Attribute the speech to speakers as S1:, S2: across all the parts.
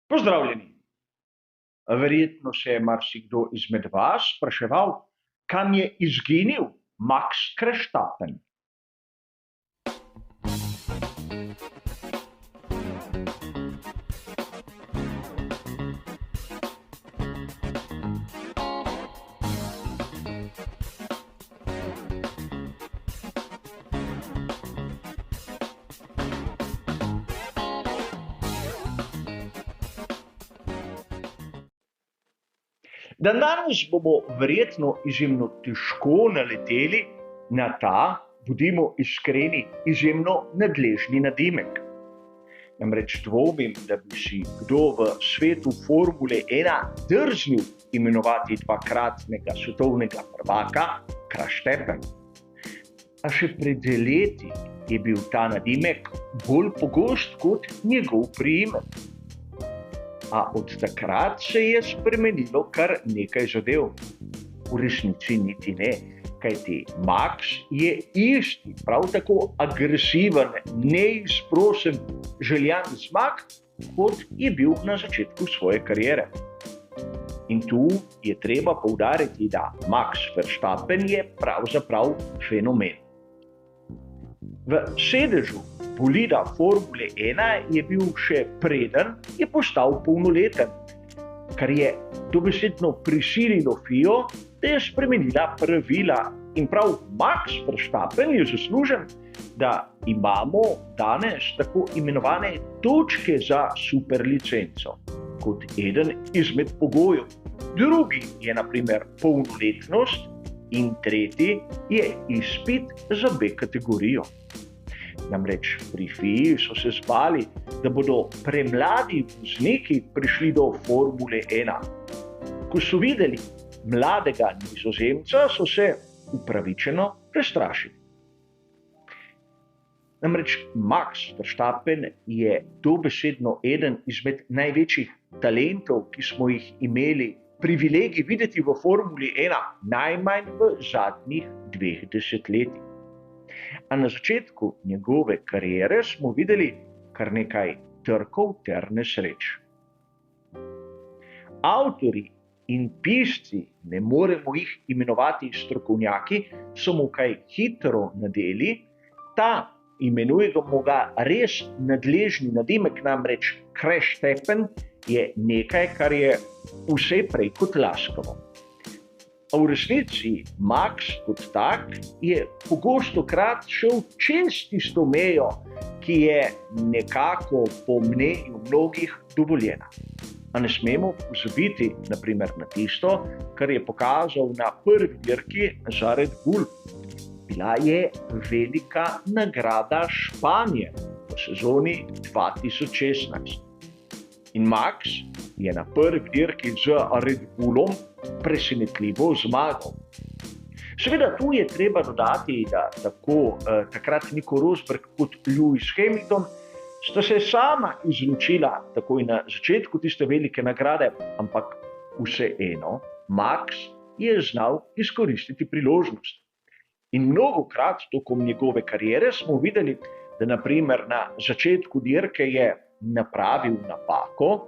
S1: Pozdravljeni! Verjetno se je marsikdo izmed vas spraševal, kam je izginil Max Verstappen. Dandanes bomo verjetno izjemno težko naleteli na ta, bodimo iskreni, izjemno nadležni nadimek. Namreč dvomim, da bi si kdo v svetu Formule 1 drznil imenovati dvakratnega svetovnega prvaka Verstappen. A še pred leti je bil ta nadimek bolj pogost kot njegov priimek. A od takrat se je spremenilo kar nekaj zadev. V resnici niti ne, kajti Max je isti, prav tako agresiven, neizprosen, željan zmag, kot je bil na začetku svoje kariere. In tu je treba poudariti, da Max Verstappen je pravzaprav fenomen. V sedežu bolida Formule 1 je bil še preden je postal polnoleten, kar je dobesedno prisililo FIA, da je spremenila pravila. In prav Max Verstappen je zaslužen, da imamo danes tako imenovane točke za superlicenco kot eden izmed pogojev. Drugi je na primer polnoletnost in tretji je izpit za B kategorijo. Namreč pri FIA so se zbali, da bodo premladi vozniki prišli do Formule 1. Ko so videli mladega Nizozemca, so se upravičeno prestrašili. Namreč Max Verstappen je dobesedno eden izmed največjih talentov, ki smo jih imeli privilegij videti v Formuli 1 najmanj v zadnjih 2 desetletjih. A na začetku njegove kariere smo videli kar nekaj trkov ter nesreč. Avtorji in pisci, ne moremo jih imenovati strokovnjaki, so mu kaj hitro nadeli, ta imenujemo ga res nadležni nadimek, namreč Verstappen je nekaj, kar je vse prej kot laskavo. A v resnici Max kot tak je pogostokrat šel čez tisto mejo, ki je nekako po mnenju mnogih dovoljena. A ne smemo pozabiti na primer na tisto, kar je pokazal na prvi dirki za Red Bull. Bila je velika nagrada Španije v sezoni 2016. In Max je na prvi dirki z Red Bullom presenetljivo zmagal. Seveda tu je treba dodati, da tako takrat Nico Rosberg kot Lewis Hamilton sta se sama izločila takoj na začetku tiste velike nagrade, ampak vseeno Max je znal izkoristiti priložnost. In mnogokrat tokom njegove kariere smo videli, da na primer na začetku dirke je napravil napako,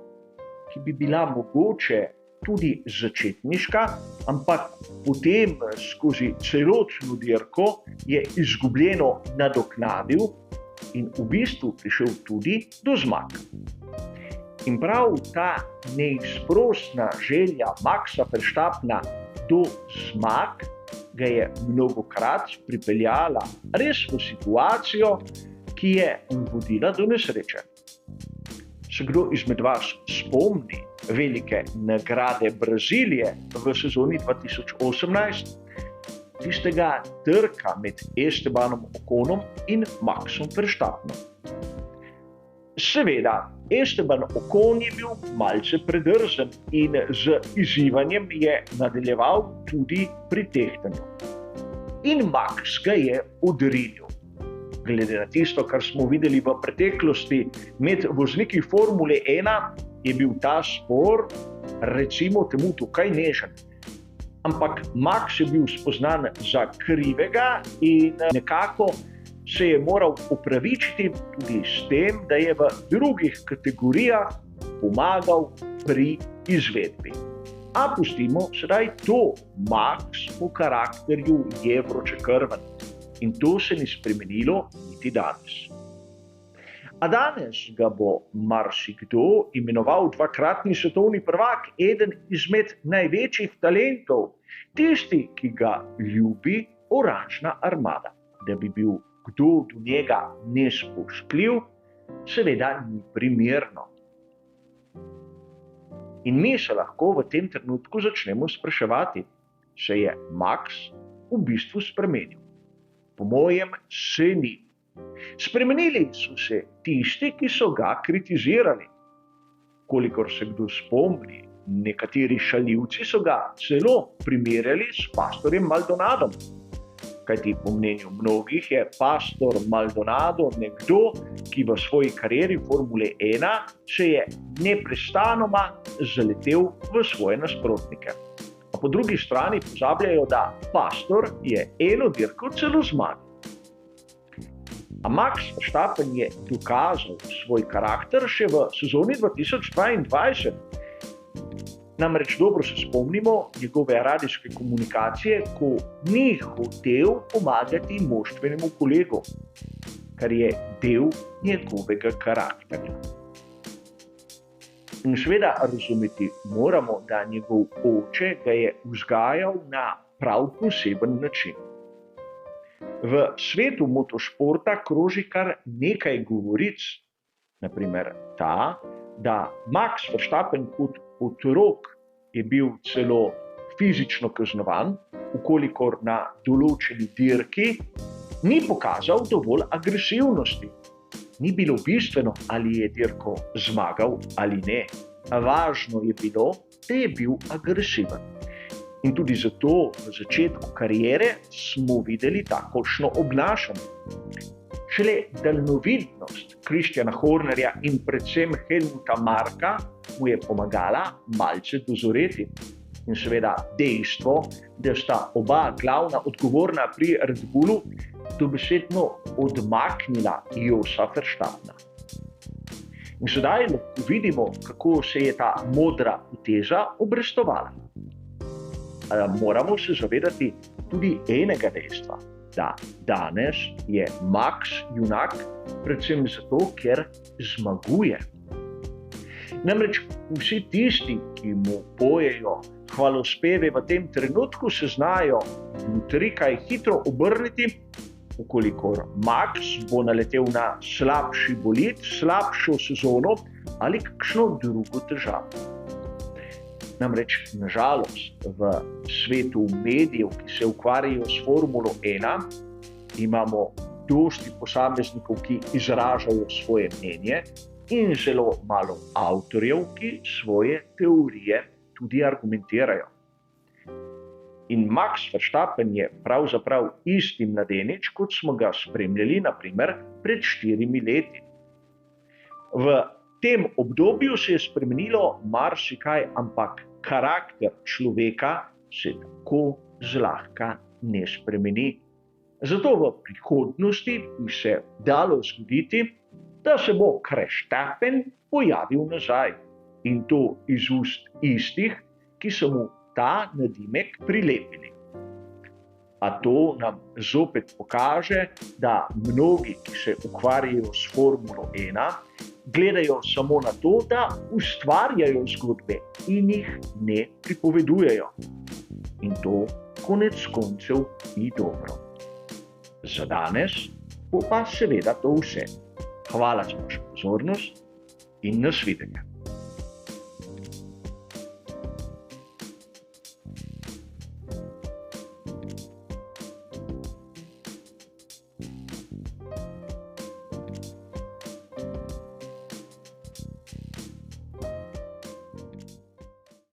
S1: ki bi bila mogoče tudi začetniška, ampak potem skozi celotno dirko je izgubljeno nadoknadil in v bistvu prišel tudi do zmag. In prav ta neizprosna želja Maxa Verstappena do zmag ga je mnogokrat pripeljala res v situacijo, ki je vodila do nesreče. Se kdo izmed vas spomni velike nagrade Brazilije v sezoni 2018, tistega trka med Estebanom Oconom in Maxom Verstappenom? Seveda, Esteban Ocon je bil malce predrzen in z izzivanjem je nadaljeval tudi pri tehtanju. In Max ga je odrinil. Glede na tisto, kar smo videli v preteklosti med vozniki Formule 1, je bil ta spor, recimo temu, tukaj nežen. Ampak Max je bil spoznan za krivega in nekako se je moral opravičiti tudi s tem, da je v drugih kategorijah pomagal pri izvedbi. A pustimo sedaj to. Max po karakterju je vročekrven in to se ni spremenilo niti danes. A danes ga bo marsikdo imenoval dvakratni svetovni prvak, eden izmed največjih talentov, tisti, ki ga ljubi oranžna armada. Da bi bil kdo do njega nespoštljiv, seveda ni primerno. In mi se lahko v tem trenutku začnemo spraševati, se je Max v bistvu spremenil? Po mojem se ni. Spremenili so se tisti, ki so ga kritizirali. Kolikor se kdo spomni, nekateri šaljivci so ga celo primerjali s pastorjem Maldonadom. Kajti po mnenju mnogih je pastor Maldonado nekdo, ki v svoji karieri Formule 1 se je neprestanoma zaletel v svoje nasprotnike. A po drugi strani pozabljajo, da pastor je eno dirko celo zmagal. A Max Verstappen je dokazal svoj karakter še v sezoni 2022. Namreč dobro se spomnimo njegove radijske komunikacije, ko ni hotel pomagati moštvenemu kolegu, kar je del njegovega karakterja. In seveda razumeti moramo, da njegov oče ga je vzgajal na prav poseben način. V svetu motošporta kroži kar nekaj govoric, naprimer ta, da Max Verstappen kot otrok je bil celo fizično kaznovan, ukolikor na določeni dirki ni pokazal dovolj agresivnosti. Ni bilo bistveno, ali je dirko zmagal ali ne. Važno je bilo, da je bil agresiven. In tudi zato v začetku kariere smo videli takošno obnašanje. Šele daljnovidnost Christiana Hornerja in predvsem Helmuta Marka mu je pomagala malce dozoreti. In seveda dejstvo, da sta oba glavna odgovorna pri Red Bullu dobesedno odmaknila Josa Verstappena. In sedaj lahko vidimo, kako se je ta modra poteza obrestovala. Moramo se zavedati tudi enega dejstva, da danes je Max junak predvsem zato, ker zmaguje. Namreč vsi tisti, ki mu pojejo hvalospeve v tem trenutku, se znajo jutri kaj hitro obrniti, ukolikor Max bo naletel na slabši bolid, slabšo sezono ali kakšno drugo težavo. Namreč, nažalost, v svetu medijev, ki se ukvarjajo s Formulo 1, imamo dosti posameznikov, ki izražajo svoje mnenje in zelo malo avtorjev, ki svoje teorije tudi argumentirajo. In Max Verstappen je pravzaprav isti mladenič, kot smo ga spremljali, naprimer, pred 4 leti. V tem obdobju se je spremenilo marsikaj, ampak karakter človeka se tako zlahka ne spremeni. Zato v prihodnosti bi se dalo zgoditi, da se bo Verstappen pojavil nazaj in to iz ust istih, ki so mu ta nadimek prilepili. A to nam zopet pokaže, da mnogi, ki se ukvarjajo s Formulo 1, gledajo samo na to, da ustvarjajo zgodbe in jih ne pripovedujejo. In to konec koncev ni dobro. Za danes bo pa seveda to vse. Hvala za vašo pozornost in nasvidenje.